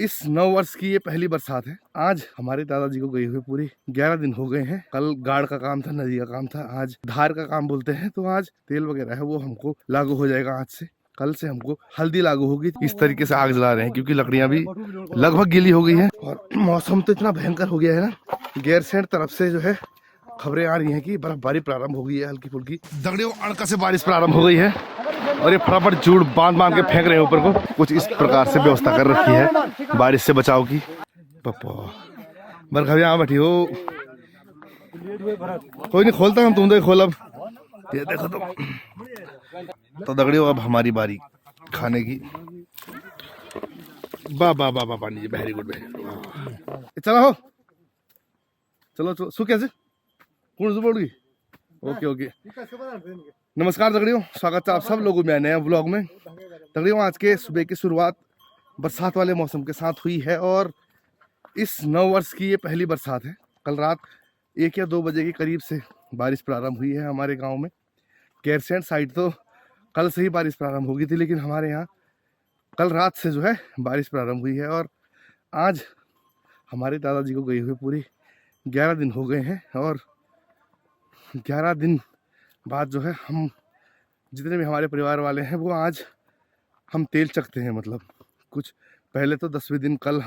इस नव वर्ष की ये पहली बरसात है। आज हमारे दादाजी को गए हुए पूरे 11 दिन हो गए हैं। कल गाड़ का काम था, नदी का काम था, आज धार का काम बोलते हैं। तो आज तेल वगैरह है वो हमको लागू हो जाएगा। आज से कल से हमको हल्दी लागू होगी। इस तरीके से आग जला रहे हैं क्योंकि लकड़ियां भी लगभग गीली हो गई है और मौसम तो इतना भयंकर हो गया है ना। गैरसैंण तरफ से जो है खबरें आ रही हैं कि बर्फबारी प्रारंभ हो गई है, हल्की फुल्की दगड़ियों अड़का से बारिश प्रारंभ हो गई है और ये फटाफट जूड़ बांध बांध के फेंक रहे हैं ऊपर को। कुछ इस प्रकार से व्यवस्था कर रखी है बारिश से बचाव की। पप्पा बरखा यहाँ बैठी हो, कोई नहीं खोलता, हम तुम तो खोल। अब ये देखो तो दगड़ियों अब हमारी बारी खाने की। बा बा बा बा पानी, वेरी गुड वेरी गुड। चलो हो, चलो चलो सु कैसे कौन से बोल गई। ओके ओके, नमस्कार दगड़ियों, स्वागत है आप सब लोगों में नए व्लॉग में। दगड़ियों आज के सुबह की शुरुआत बरसात वाले मौसम के साथ हुई है और इस नव वर्ष की ये पहली बरसात है। कल रात 1 या 2 बजे के करीब से बारिश प्रारंभ हुई है हमारे गांव में। गैरसैंण साइड तो कल से ही बारिश प्रारंभ हो गई थी, लेकिन हमारे यहाँ कल रात से जो है बारिश प्रारंभ हुई है और आज हमारे दादाजी को गए हुए पूरे 11 दिन हो गए हैं और 11 दिन बाद जो है हम जितने भी हमारे परिवार वाले हैं वो आज हम तेल चखते हैं। मतलब कुछ पहले तो 10वें दिन कल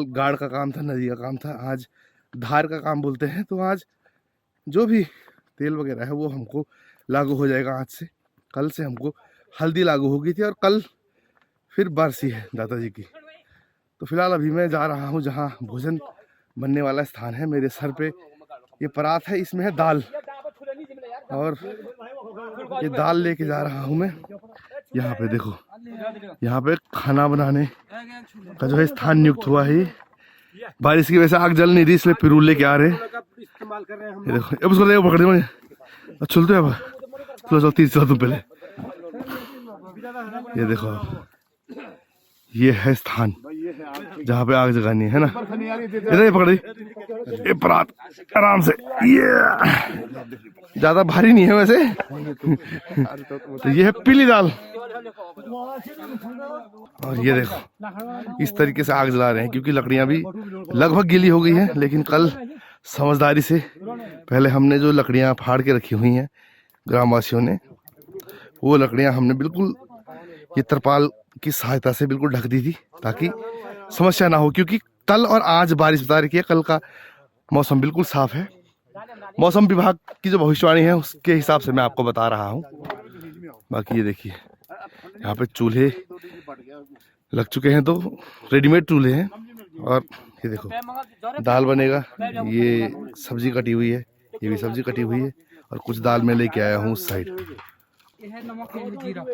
गाड़ का काम था, नदी का काम था, आज धार का काम बोलते हैं। तो आज जो भी तेल वगैरह है वो हमको लागू हो जाएगा। आज से कल से हमको हल्दी लागू हो गई थी और कल फिर बरसी है दादाजी की। तो फिलहाल अभी मैं जा रहा हूँ जहाँ भोजन बनने वाला स्थान है। मेरे सर पे ये परात है, इसमें है दाल और ये दाल लेके जा रहा हूँ मैं। यहाँ पे देखो, यहाँ पे खाना बनाने का जो है स्थान नियुक्त हुआ है। बारिश की वजह से आग जल नहीं रही, इसलिए पिरूल लेके आ रहे हैं। ये देखो, अब उसको देखो पकड़े मुझे चलते हैं। अब चलो तीर चलो तुम पहले। ये देखो, ये है स्थान जहाँ पे आग जगानी है ना। इधर पकड़ी ये परात आराम से, ये ज्यादा भारी नहीं है वैसे। तो ये है पीली दाल और ये देखो इस तरीके से आग जला रहे हैं क्योंकि लकड़ियां भी लगभग गीली हो गई हैं। लेकिन कल समझदारी से पहले हमने जो लकड़ियां फाड़ के रखी हुई हैं ग्रामवासियों ने, वो लकड़ियां हमने बिल्कुल ये तरपाल की सहायता से बिल्कुल ढक दी थी ताकि समस्या ना हो। क्योंकि कल और आज बारिश बता रही है, कल का मौसम बिल्कुल साफ है। मौसम विभाग की जो भविष्यवाणी है उसके हिसाब से मैं आपको बता रहा हूँ। बाकी ये देखिए यहाँ पे चूल्हे लग चुके हैं, तो रेडीमेड चूल्हे हैं। और ये देखो दाल बनेगा, ये सब्जी कटी हुई है, ये भी सब्जी कटी हुई है और कुछ दाल मैं लेके आया हूँ उस साइड।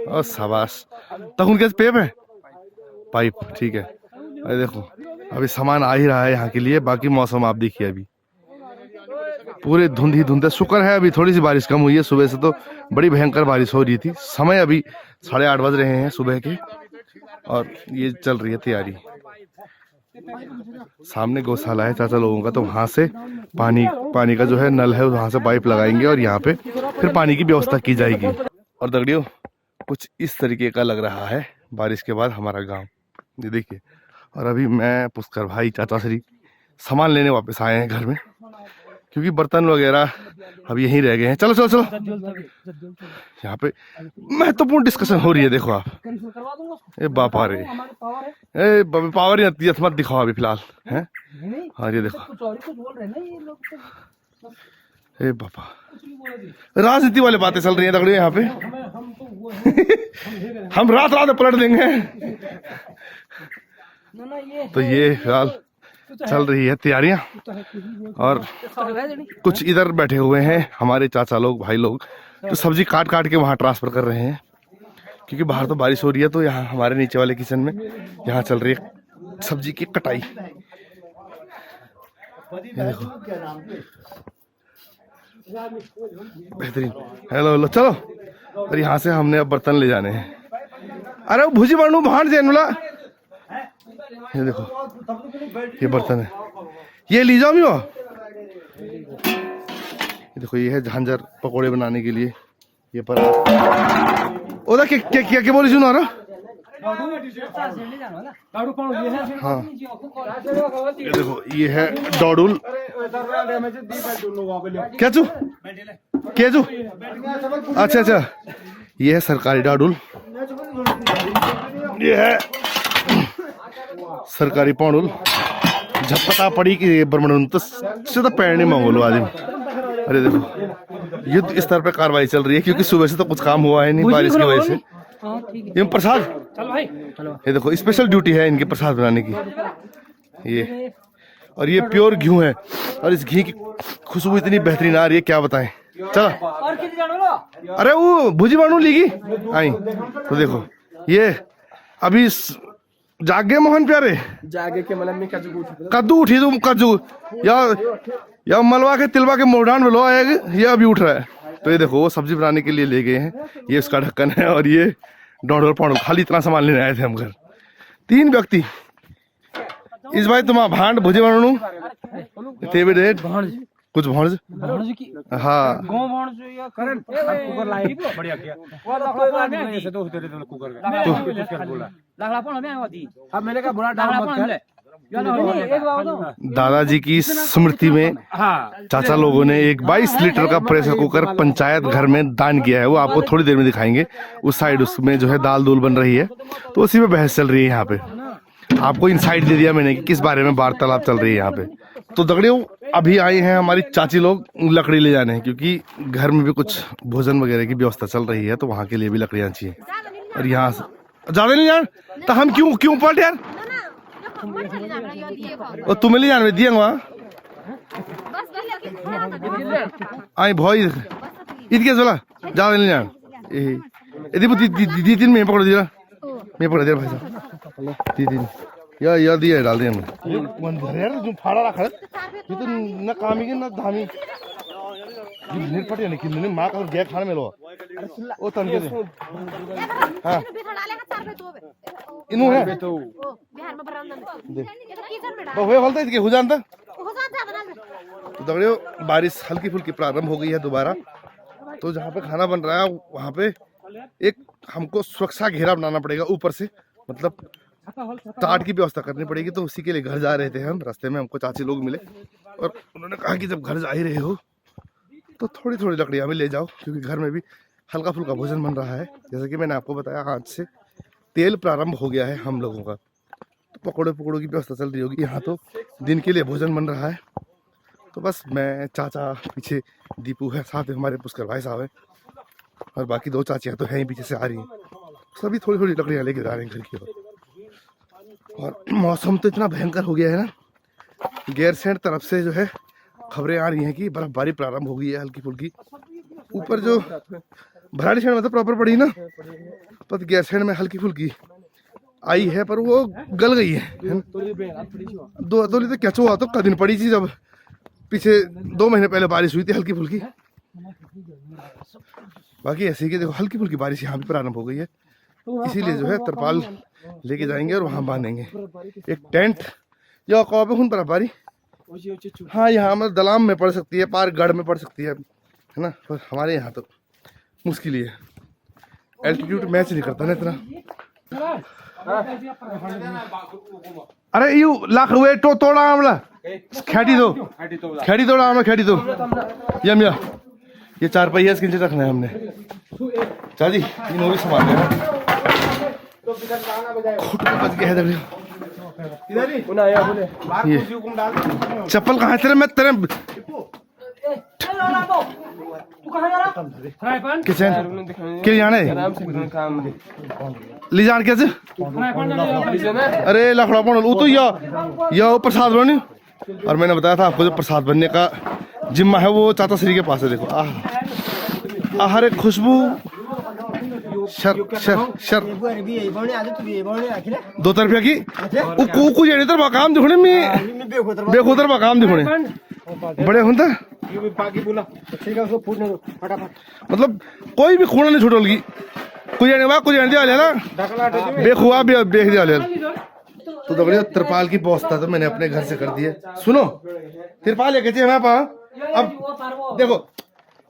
और शाबाश, तक उनके पेप है पाइप, ठीक है। अरे देखो अभी सामान आ ही रहा है यहाँ के लिए। बाकी मौसम आप देखिए, अभी पूरे धुंध ही धुंध है। शुक्र है अभी थोड़ी सी बारिश कम हुई है, सुबह से तो बड़ी भयंकर बारिश हो रही थी। समय अभी 8:30 बज रहे हैं सुबह के और ये चल रही है तैयारी। सामने गौशाला है चाचा लोगों का, तो वहां से पानी का जो है नल है वहां से पाइप लगाएंगे और यहाँ पे फिर पानी की व्यवस्था की जाएगी। और दगड़ियों कुछ इस तरीके का लग रहा है बारिश के बाद हमारा गांव, ये देखिए। और अभी मैं पुष्कर भाई चाचा श्री सामान लेने वापस आए हैं घर में क्योंकि बर्तन वगैरह अब यहीं रह गए हैं। चलो चलो चलो, यहाँ पे महत्वपूर्ण डिस्कशन हो रही है। देखो आप, ए बापा रे, ए पावर ही आती है, मत दिखाओ अभी फिलहाल है। हाँ ये देखो, ए बापा राजनीति वाली बातें चल रही है दगड़ियों यहाँ पे। हम रात रात पलट देंगे। तो ये फिलहाल चल रही है तैयारियां और कुछ इधर बैठे हुए हैं हमारे चाचा लोग, भाई लोग, तो सब्जी काट काट के वहां ट्रांसफर कर रहे हैं क्योंकि बाहर तो बारिश हो रही है। तो यहाँ हमारे नीचे वाले किचन में यहाँ चल रही है सब्जी की कटाई। देखो बेहतरीन, हेलो हेलो चलो। और यहाँ से हमने अब बर्तन ले जाने हैं। अरे वो भुजी बनू भाड़ जेनुला, ये देखो ये बर्तन है, ये ली जाओ। ये देखो ये है झांझर पकोड़े बनाने के लिए। ये पर ओदा क्या क्या क्या बोली सुना रहा हाँ ये देखो ये है डॉडुल क्या चू अच्छा अच्छा ये है सरकारी डाडुल ये है सरकारी पाउडुल झपटा पड़ी कि बरमण तो सीधा पैरने मांगो लो आदमी। अरे देखो युद्ध स्तर पे कार्रवाई चल रही है क्योंकि सुबह से तो कुछ काम हुआ है नहीं बारिश की वजह से। ये प्रसाद ये देखो स्पेशल ड्यूटी है इनके प्रसाद बनाने की ये और ये प्योर घी है और इस घी की खुशबू इतनी बेहतरीन आ रही है क्या बताएं। चला अरे वो भुजी बानू लीगी आई तो देखो ये अभी जागे मोहन प्यारे जागे के मतलब में कद्दू उठी तुम कद्दू या मलवा के तिलवा के मोरडान में लो आएगा ये अभी उठ रहा है। तो ये देखो वो सब्जी बनाने के लिए ले गए हैं ये उसका ढक्कन है और ये डॉडर पाउडर खाली इतना सामान लेने आए थे हम घर 3 व्यक्ति इस भाई तुम भांड भुजे बनू कुछ भौंज हाँ दादाजी की स्मृति में चाचा लोगों ने एक 22 लीटर का प्रेशर कुकर पंचायत घर में दान किया है। वो आपको थोड़ी देर में दिखाएंगे। उस साइड उसमें जो है दाल दूल बन रही है तो उसी में बहस चल रही है। यहाँ पे आपको इनसाइट दे दिया मैंने कि किस बारे में वार्तालाप चल रही है यहाँ पे। तो दगड़ियों अभी आए हैं हमारी चाची लोग लकड़ी ले जाने क्योंकि घर में भी कुछ भोजन वगैरह की व्यवस्था चल रही है तो वहाँ के लिए भी लकड़ियाँ चाहिए। और यहाँ से ज्यादा नहीं जान तो हम क्यों पलट यार और तुम्हें ले जाने दिए वहाँ आई भाई ईद क्या चला ज्यादा नहीं जान दिन में पकड़ दिया मैं पकड़ दिया भाई साहब 3 दिन या दिया डाल दिया हमने फाड़ा रखा ये तो न कामी के न धामी पटे नहीं माँ का गया खाने में लो ओ तनके दे हां इनु है तो बिहार में बरामदा में होए बोलता है कि हो जानता तो दगड़ियों बारिश हल्की फुल्की प्रारंभ हो गई है दोबारा। तो जहाँ पे खाना बन रहा है वहाँ पे एक हमको सुरक्षा घेरा बनाना पड़ेगा ऊपर से मतलब टाट की व्यवस्था करनी पड़ेगी। तो उसी के लिए घर जा रहे थे हम रास्ते में हमको चाची लोग मिले और उन्होंने कहा कि जब घर जा ही रहे हो तो थोड़ी थोड़ी लकड़ियाँ भी ले जाओ क्योंकि घर में भी हल्का फुल्का भोजन बन रहा है। जैसे कि मैंने आपको बताया आज से तेल प्रारंभ हो गया है हम लोगों का तो पकौड़े की व्यवस्था चल रही होगी। यहाँ तो दिन के लिए भोजन बन रहा है। तो बस मैं चाचा पीछे दीपू है साथ में हमारे पुष्कर भाई साहब है और बाकी 2 चाचियाँ तो हैं ही पीछे से आ रही हैं। सभी थोड़ी थोड़ी लकड़ियाँ लेके जा रहे हैं घर की ओर। और मौसम तो इतना भयंकर हो गया है ना गैरसैंण तरफ से जो है खबरें आ रही हैं कि बर्फबारी प्रारंभ हो गई है हल्की फुल्की। ऊपर जो भराड़ी शहर में तो प्रॉपर पड़ी ना पर गैरसैंण में हल्की फुल्की आई है पर वो गल गई है 2 तोली तो क्या हुआ तो का दिन पड़ी थी जब पीछे 2 महीने पहले बारिश हुई थी हल्की फुल्की। बाकी ऐसे ही देखो हल्की फुल्की बारिश यहाँ भी प्रारंभ हो गई है इसीलिए जो है तरपाल लेके जाएंगे और वहाँ बांधेंगे एक टेंट या कौवे हुन बर्फबारी हाँ यहाँ मतलब दलाम में पड़ सकती है पार गढ़ में पड़ सकती है ना पर हमारे यहाँ तो मुश्किल ही है एल्टीट्यूड मैच नहीं करता ना इतना। अरे यू लाख हुए तो तोड़ा आमला खेड़ी तोड़ा आमला खेड़ी दो यम या ये 4 पहिया इसके नीचे रखना है हमने चाची इन भी सामान है बच गया है चप्पल कहाँ तेरे मैं तेरे किचन के जाने ले जान कैसे अरे लखड़ा पौड़ वो तो या प्रसाद बनी और मैंने बताया था आपको जो प्रसाद बनने का जिम्मा है वो चाचा श्री के पास है। देखो हरे खुशबू शर शर शर 2 रुपया की कुछ तर काम दिखने में बेखुदर काम दिखने बड़े होता मतलब कोई भी खूना नहीं छुटल की कुछ दिया ना बेखुआ बेख दिया। तो दगड़ियों तिरपाल की व्यवस्था तो मैंने अपने घर से कर दी है। सुनो तिरपाल लेके चाहिए हमारे पास। अब देखो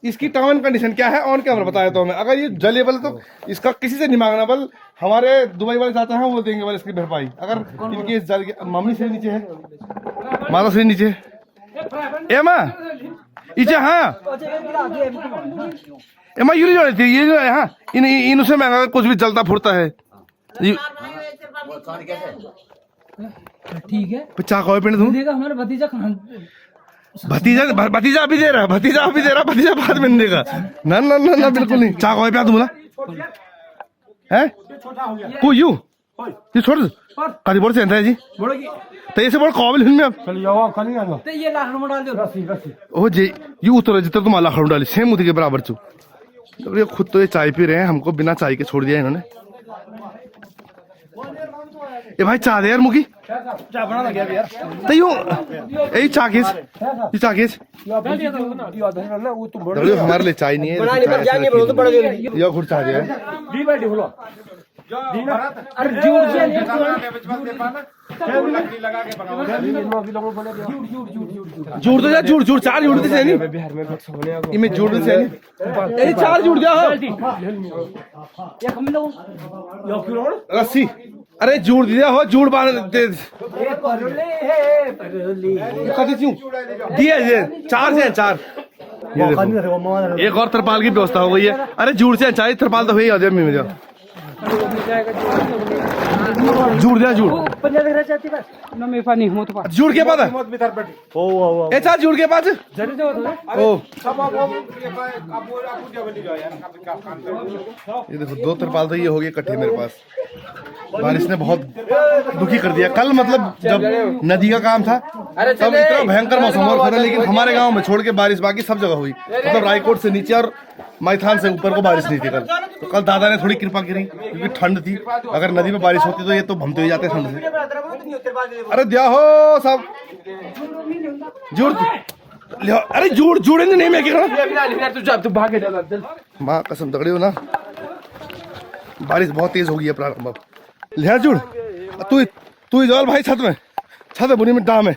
इसकी टर्म एंड कंडीशन क्या है ऑन कैमरा बताया तो हमें। अगर ये जलेबल तो इसका किसी से नहीं मांगना, बल हमारे दुबई वाले जाते हैं वो देंगे बल इसकी भरपाई। अगर इनके जल के मम्मी से नीचे है, माता से नीचे ए माँ इचे हाँ ए माँ यूरी जोड़े थी ये जो है हाँ इन उससे महंगा कुछ भी जलता फुटता है। ठीक है चाका पिंड तुम देगा हमारा भतीजा भतीजा अभी दे रहा, भतीजा अभी दे रहा, भतीजा बाद में देगा ना ना ना ना बिल्कुल नहीं। चाका पे तुम बोला है को यू ये छोड़ काली बोल से है जी तो ऐसे बोल काबिल में अब तो ये लाख में डाल दो ओ जी यू उतर जितना तुम लाख डाली सेम मुझे के बराबर चू। तो ये खुद तो ये चाय पी रहे हैं, हमको बिना चाय के छोड़ दिया इन्होंने। ए भाई चाह दे यार मुकी चाय बना लगे यार तो यूं यही चाकेस ये चाकेस हमारे लिए चाय नहीं है या खुद चाह दे अरे जोड़ झूठ तो यार झूठ झूठ चार झूठ से नहीं इनमें झूठ से नहीं ये चार झूठ गया रस्सी अरे झूठ दिया हो झूठ बांध दे दिए चार से चार। एक और तरपाल की व्यवस्था हो गई है। अरे झूठ से चाहिए तरपाल तो हुई है में जाओ झूठ दिया झूठ झूठ के बाद ऐसा झूठ के पास ओ ये देखो दो तरपाल तो ये हो गए इकट्ठे मेरे पास। बारिश ने बहुत दुखी कर दिया कल, मतलब जब नदी का काम था तब इतना भयंकर मौसम और खड़ा, लेकिन हमारे गांव में छोड़ के बारिश बाकी सब जगह हुई। मतलब रायकोट से नीचे और मैथान से ऊपर को बारिश नहीं थी कल। तो कल दादा ने थोड़ी कृपा करी क्योंकि ठंड थी, अगर नदी में बारिश होती तो ये तो भमते ही जाते ठंड से। अरे दिया हो सब जुड़ अरे जुड़ जुड़े नहीं मैं माँ कसम तगड़ी हो ना। बारिश बहुत तेज हो गई है प्रारंभ। लिया जुड़ तू जाओ भाई छत में बुनी में डाम है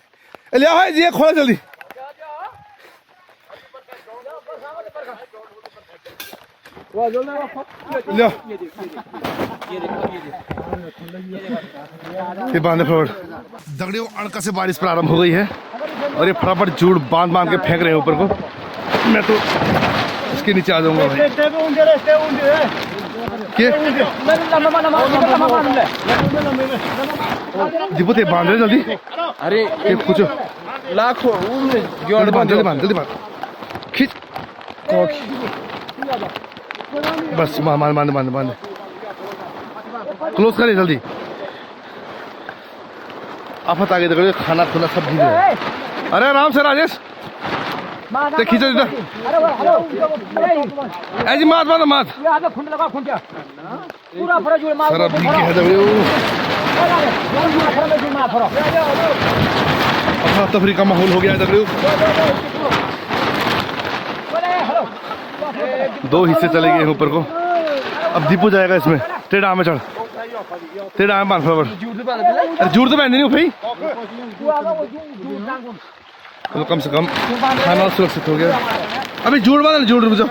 लिया भाई जी खोला जल्दी। लिया ये बांधे फटाफट दगड़ियों अणका से बारिश प्रारंभ हो गई है और ये फटाफट जूड़ बांध के फेंक रहे हैं ऊपर को। मैं तो इसके नीचे आ जाऊंगा भाई दीपते बांध रहे जल्दी। अरे ये कुछ लाखों जल्दी बांध खींच बस बांध क्लोज करिए जल्दी। आफत आगे देखो खाना खुना सब भीग है। अरे आराम से राजेश ते खींचो इधर ऐसी मात सारा भीग गया है तफरी का माहौल हो गया है। दो हिस्से चले गए ऊपर को, अब दीपू जाएगा इसमें। टेढ़ा में चढ़ टेढ़ा में बांध फटाफट। अरे जूड़ तो पहन नहीं हो भाई तो कम से कम खाना सुरक्षित हो गया। अभी जूड़ बांध जूड़ रुक जाओ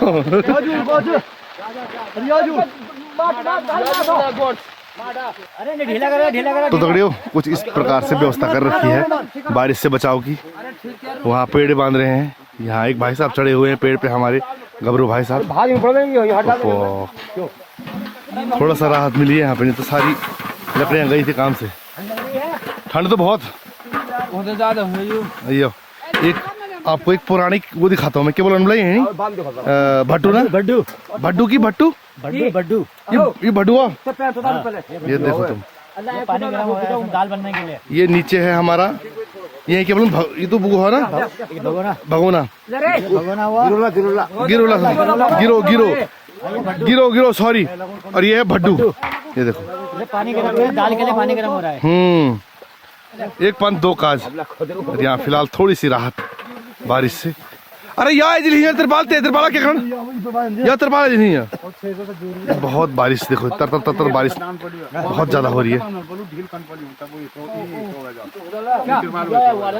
तो दगड़ियों कुछ इस प्रकार से व्यवस्था कर रखी है बारिश से बचाव की। वहाँ पेड़ बांध रहे हैं, यहाँ एक भाई साहब चढ़े हुए हैं पेड़ पे, हमारे गबरू भाई साहब। थोड़ा सा राहत मिली है यहाँ पे, नहीं तो सारी लकड़ियाँ गई थी काम से। ठंड तो बहुत ज्यादा है। एक आपको एक पौराणिक वो दिखाता हूँ मैं, क्या बोला भट्टू ना भट्टू की भट्टू ये भट्टुआ ये देखो तुम दाल बनने के लिए ये नीचे है हमारा, ये क्या बोलूं ये तो बुगो है ना भगोना गिरो सॉरी। और ये है भट्टू, ये देखो पानी गर्म दाल के लिए पानी गर्म हो रहा है। एक पंथ दो काज। यहाँ फिलहाल थोड़ी सी राहत बारिश से। अरे यार तिरपाल क्या करना यार तिरपाल नहीं है। बहुत बारिश देखो तर बारिश बहुत ज्यादा हो रही है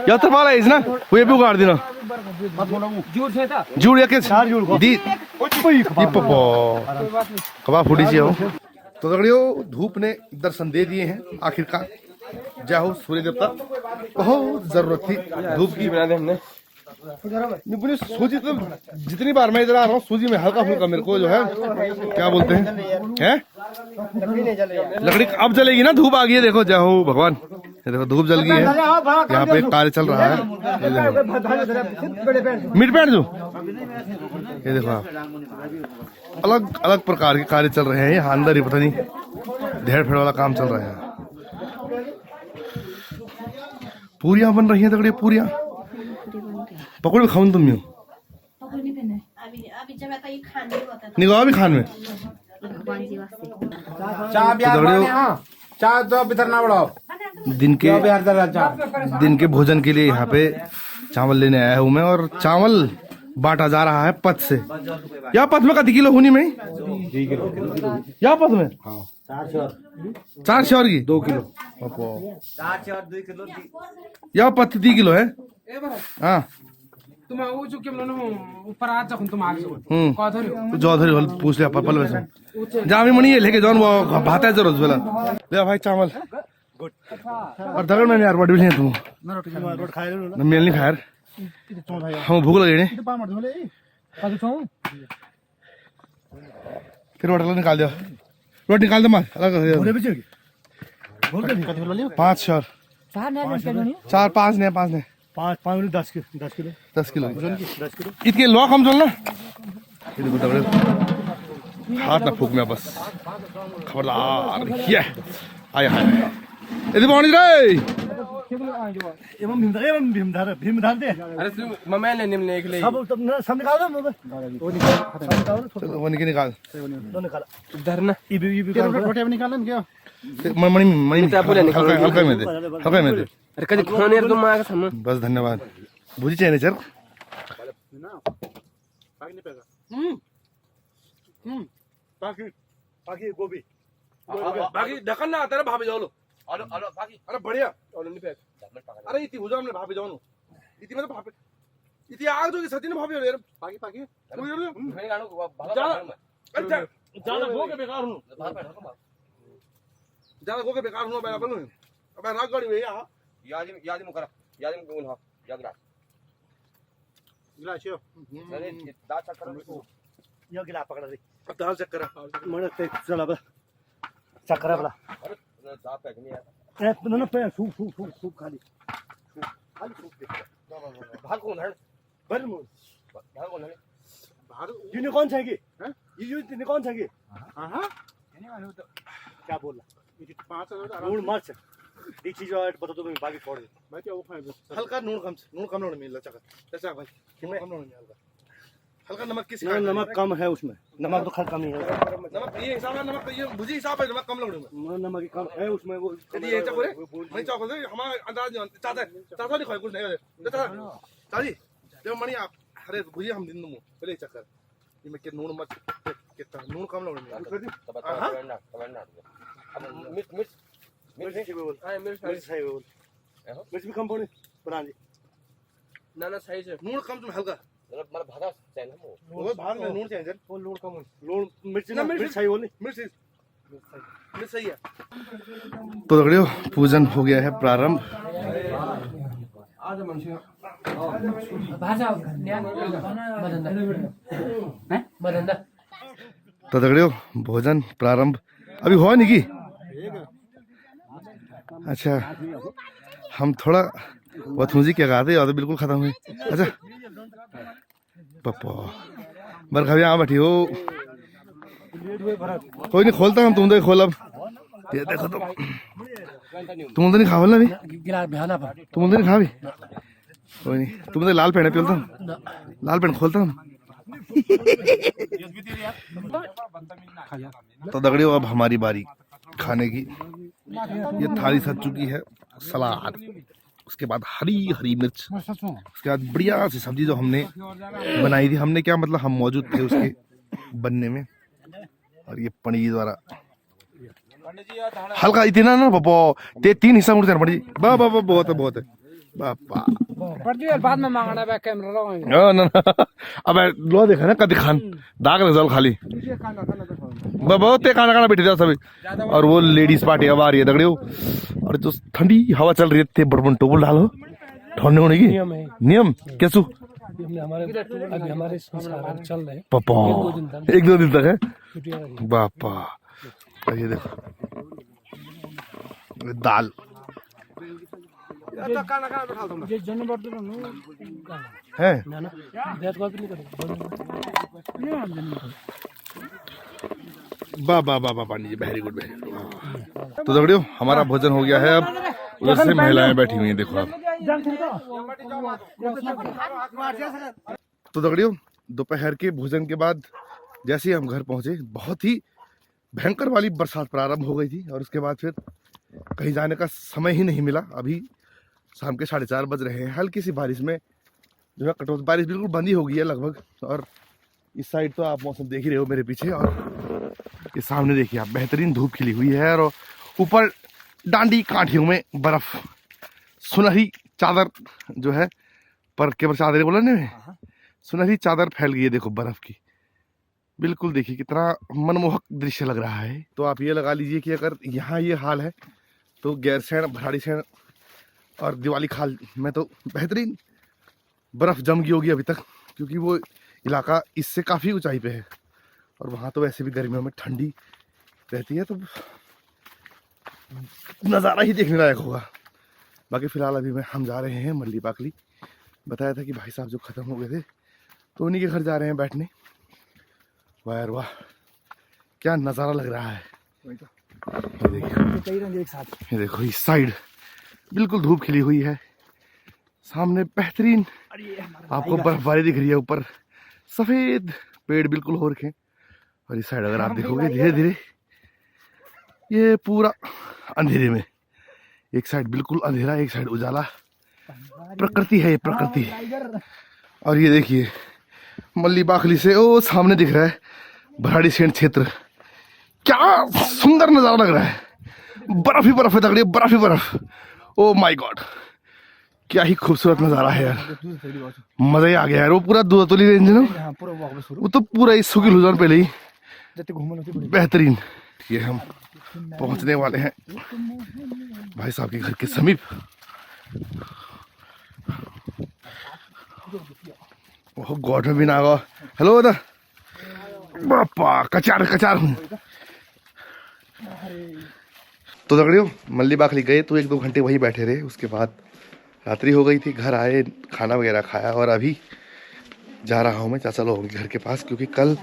यार। तिरपाल है ना वो ये भी उगाड़ देना जूड़ या दी कबाब फूटी सी हो। तो दगड़ियों धूप ने दर्शन दे दिए हैं आखिरकार। जय हो सूर्य देवता, बहुत जरूरत थी धूप की। बना दे हमने मुझे सूजी तो जितनी बार मैं इधर आ रहा हूँ सूजी में हल्का फुल्का मेरे को जो है क्या बोलते हैं लकड़ी अब जलेगी ना, धूप आ गई है। देखो जय हो भगवान, ये देखो धूप जल गई है। यहाँ पे कार्य चल रहा है मिड पैंट जो ये देखो आप अलग अलग प्रकार के कार्य चल रहे हैं यहाँ अंदर ही। पता नहीं ढेर फेड़ वाला काम चल रहा है। पूरियां बन रही हैं तगड़ी पूरियां। पकौड़े खाऊं तुम यूं निगाह भी खान में दिन के भोजन के लिए यहाँ पे चावल लेने आया हूँ मैं। और चावल बांटा जा रहा है पथ से। या पथ में कति किलो होनी में या पथ में 4 श्योर की 2 किलो या पथ 3 किलो है। हाँ चौधरी पूछ लिया पल वैसे जहाँ भी मनी है लेके जाओ वो भाता है जरूर बोला ले भाई चावल और दगड़ मैंने यार बड़ी तुम मेल नहीं खाया हम भूख लगे फिर रोटी निकाल दिया रोटी निकाल दे मार अलग 5 श्योर 4 5 ने 5 ने 5 10 किलो इतने लो कम चल ना हाथ ना फूक में बस खबरदार ये आया है इधर पहुंच रे भीमधार दे अरे मैं लेने एक ले सब निकाल दो वो निकाल इधर ना रोटी निकाल क्या मणि हल्का में दे अरे कभी खाने तो मार का बस धन्यवाद भुजी चाहिए सर बाकी गोभी बाकी ढक्कन ना आता है भाभी जाओ लो आलो आलो बाकी अरे बढ़िया अरे इतनी भुजा हमने भाभी जाओ नो इतनी मतलब भाभी इतनी आग जो सती ने भाभी यार बाकी बाकी मैं गानो ज्यादा गो के बेकार हूं ज्यादा गो के बेकार हूं मैं अपन अब राग गाड़ी में यहां याद मुकरा याद कोण हा याद राख गिलास यो अरे दाल चक्कर यो गिलास पकड़ रे दाल चक्कर मन ते चला बा चक्कर बला अरे दा पैक नहीं यार ए न पे सूप खाली सूप दे भाग कौन है बर मु भाग कौन है भाग यूनिकॉर्न चाहिए हैं ये यूनिकॉर्न चाहिए हां क्या बोल रहा ये 5000 नून मर्च एक चीज और बता दो मैं बाकी छोड़ दे मैं क्या वो खाए हल्का नून कम मिल चका चाचा भाई कम नून हल्का हल्का नमक किस नमक कम है उसमें नमक तो खैर कम ही है नमक ये हिसाब है नमक ये भुजी हिसाब है नमक कम लोगे नमक कम है उसमें वो ये चकोरे नहीं चकोरे हमारा अंदाज चाचा नहीं खाए कुछ नहीं चाची जब मणि आप अरे भुजी हम दिन दो पहले चक्कर ये मैं के नून मत कितना नून कम लोगे मिर्च भी कम पड़े बना दी ना सही से नून कम तुम हल्का मतलब भागा चाहिए ना वो भाग में नून चाहिए वो नून कम नून मिर्च ना मिर्च सही बोल मिर्च सही है। तो दगड़ियों पूजन हो गया है प्रारंभ। तो दगड़ियों भोजन प्रारंभ अभी हुआ नहीं की अच्छा हम थोड़ा बदतमीजी क्या गाते और तो बिल्कुल खत्म हुई। अच्छा पप्पा बरखा यहाँ बैठी हो कोई नहीं खोलता हम तुम तो खोल अब ये देखो तुम तो नहीं खाओ ना भी तुम तो नहीं खा भी कोई नहीं तुम तो लाल पेड़ पिलता लाल पेड़ खोलता हम तो दगड़ियों अब हमारी बारी खाने की। ये थाली सज चुकी है सलाद उसके बाद हरी हरी मिर्च, उसके बाद बढ़िया सी सब्जी जो हमने बनाई थी। हमने क्या मतलब, हम मौजूद थे उसके बनने में। और ये पनीर द्वारा हल्का इतना ना बाबा 3 हिस्सा मुड़ते पड़ी बाबा बहुत है बहुत है बापा। बाद में मांगना बैक कैमरा लगाएंगे। ना अब लो देखा ना कद खान दाग नजर खाली बाबा ते खाना खाना बैठे थे सभी। और वो लेडीज पार्टी अब आ रही है दगड़ियों। और जो ठंडी हवा चल रही है थे बड़बड़ टोपल डालो ठंडे होने की नियम कैसू हमारे संस्कार चल रहे पापा 1-2 दिन तक है बापा। और ये देखो दाल है बा पांडी जी वेरी गुड वेरी गुड। तो दगड़ियों हमारा भोजन हो गया है। अब उधर से महिलाएं बैठी हुई हैं देखो आप। तो दगड़ियों दोपहर के भोजन के बाद जैसे ही हम घर पहुंचे बहुत ही भयंकर वाली बरसात प्रारंभ हो गई थी। और उसके बाद फिर कहीं जाने का समय ही नहीं मिला। अभी शाम के 4:30 बज रहे हैं। हल्की सी बारिश में जो है कटौती बारिश बिल्कुल बंद ही हो गई है लगभग। और इस साइड तो आप मौसम देख ही रहे हो मेरे पीछे। और ये सामने देखिए आप बेहतरीन धूप खिली हुई है। और ऊपर डांडी कांठियों में बर्फ सुनहरी चादर जो है पर केवल चादर बोला नहीं सुनहरी चादर फैल गई है देखो बर्फ की। बिल्कुल देखिए कितना मनमोहक दृश्य लग रहा है। तो आप ये लगा लीजिए कि अगर यहाँ ये हाल है तो गैरसैंण भराड़ीसैंण और दिवाली खाल में तो बेहतरीन बर्फ जम गई होगी अभी तक, क्योंकि वो इलाका इससे काफ़ी ऊंचाई पे है। और वहाँ तो वैसे भी गर्मियों में ठंडी रहती है तो नज़ारा ही देखने लायक होगा। बाकी फ़िलहाल अभी हम जा रहे हैं मल्ली पाकली। बताया था कि भाई साहब जो ख़त्म हो गए थे तो उन्हीं के घर जा रहे हैं बैठने। वाह यार वाह क्या नज़ारा लग रहा है। ये देखो इस साइड बिल्कुल धूप खिली हुई है। सामने बेहतरीन आपको बर्फबारी दिख रही है। ऊपर सफ़ेद पेड़ बिल्कुल हो रखे हैं। और इस साइड अगर आप देखोगे धीरे धीरे ये पूरा अंधेरे में, एक साइड बिल्कुल अंधेरा एक साइड उजाला। प्रकृति है ये प्रकृति। और ये देखिए मल्ली बाखली से ओ सामने दिख रहा है भराड़ीसैंण क्षेत्र। क्या सुंदर नजारा लग रहा है। बर्फ ही बर्फ है तगड़ी बर्फ ही बर्फ। ओ माय गॉड क्या ही खूबसूरत नजारा है यार। मजा ही आ गया यार। वो पूरा दूधतोली रेंज ना वो तो पूरा इस सुखी लुजान पहले ही बेहतरीन। ये हम पहुंचने वाले हैं भाई साहब के घर के समीप। ओह गॉड में भी ना आगा। हेलो दादा बापा कचार कचार हूँ। तो दगड़ियों मल्ली बाखली गए तो 1-2 घंटे वहीं बैठे रहे। उसके बाद रात्रि हो गई थी, घर आए खाना वगैरह खाया। और अभी जा रहा हूँ मैं चाचा लोगों के घर के पास, क्योंकि कल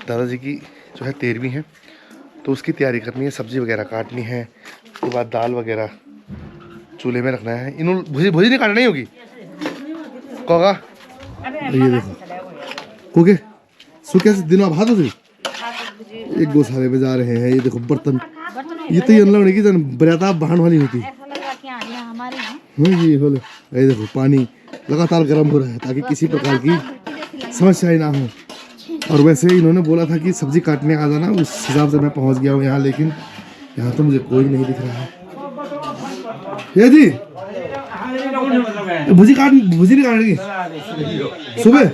दादाजी की जो है 13वीं है तो उसकी तैयारी करनी है। सब्जी वगैरह काटनी है। उसके बाद दाल वगैरह चूल्हे में रखना है। इन्हों भुजी भुजी नहीं काटनी होगी कहोगा। ये देखो ओके सो कैसे दिनों भात होती एक गौशाले में जा रहे हैं। ये देखो बर्तन ये तो ये लगने की जन बराता बहन वाली होती है। ये बोले ये देखो पानी लगातार गर्म हो रहा है ताकि किसी प्रकार की समस्या ही ना हो। और वैसे इन्होंने बोला था कि सब्जी काटने आ जाना, उस हिसाब से मैं पहुंच गया हूँ यहाँ। लेकिन यहाँ तो मुझे कोई नहीं दिख रहा है। ये जी भुजी नहीं काटेगी सुबह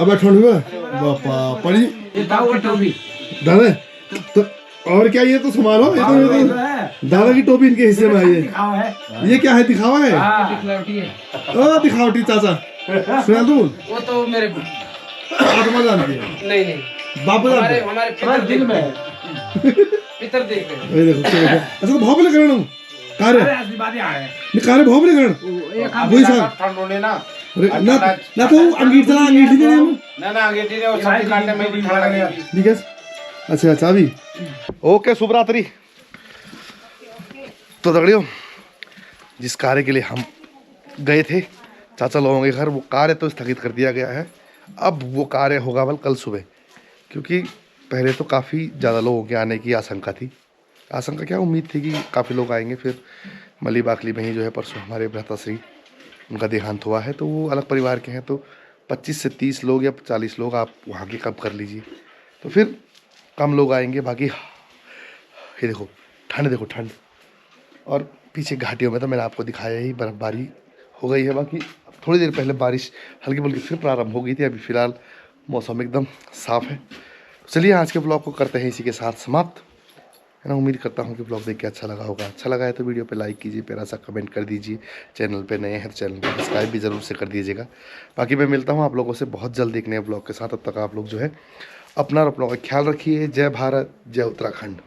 अब ठंड में बापा पड़ी दादा। तो और क्या ये तो संभालो ये तो दादा की टोपी इनके हिस्से में आई है। ये क्या है दिखावा है? ओ दिखावटी चाचा सुना तू वो तो मेरे आत्मा जानती है। नहीं बाप हमारे दिल में पितर देख रहे अच्छा तो भाव ले करना कार्य कार्य भाव ले करना वही सर ना तो अंगीठी चला अंगीठी दे ना अंगीठी दे और सब्जी काटने में खड़ा रहेगा ठीक है। अच्छा चाबी ओके शुभ रात्रि। तो दगड़ियों जिस कार्य के लिए हम गए थे चाचा लोगों के घर वो कार्य तो स्थगित कर दिया गया है। अब वो कार्य होगा बल कल सुबह, क्योंकि पहले तो काफ़ी ज़्यादा लोगों के आने की आशंका थी। आशंका क्या उम्मीद थी कि काफ़ी लोग आएंगे। फिर मली बाकली में ही जो है परसों हमारे भ्राताश्री उनका देहांत हुआ है, तो वो अलग परिवार के हैं, तो 25 से 30 लोग या 40 लोग आप वहाँ के कम कर लीजिए, तो फिर कम लोग आएंगे। बाकी ये देखो ठंड, देखो ठंड, और पीछे घाटियों में तो मैंने आपको दिखाया ही, बर्फ़बारी हो गई है। बाकी थोड़ी देर पहले बारिश हल्की फुल्की फिर प्रारंभ हो गई थी। अभी फ़िलहाल मौसम एकदम साफ़ है। चलिए आज के ब्लॉग को करते हैं इसी के साथ समाप्त, है ना। उम्मीद करता हूँ कि ब्लॉग देख के अच्छा लगा होगा। अच्छा लगा है तो वीडियो पे लाइक कीजिए, प्यारा सा कमेंट कर दीजिए। चैनल पे नए हैं तो चैनल को सब्सक्राइब भी ज़रूर से कर दीजिएगा। बाकी मैं मिलता हूँ आप लोगों से बहुत जल्द एक नए ब्लॉग के साथ। तब तक आप लोग जो है अपना और अपनों का ख्याल रखिए। जय भारत, जय उत्तराखंड।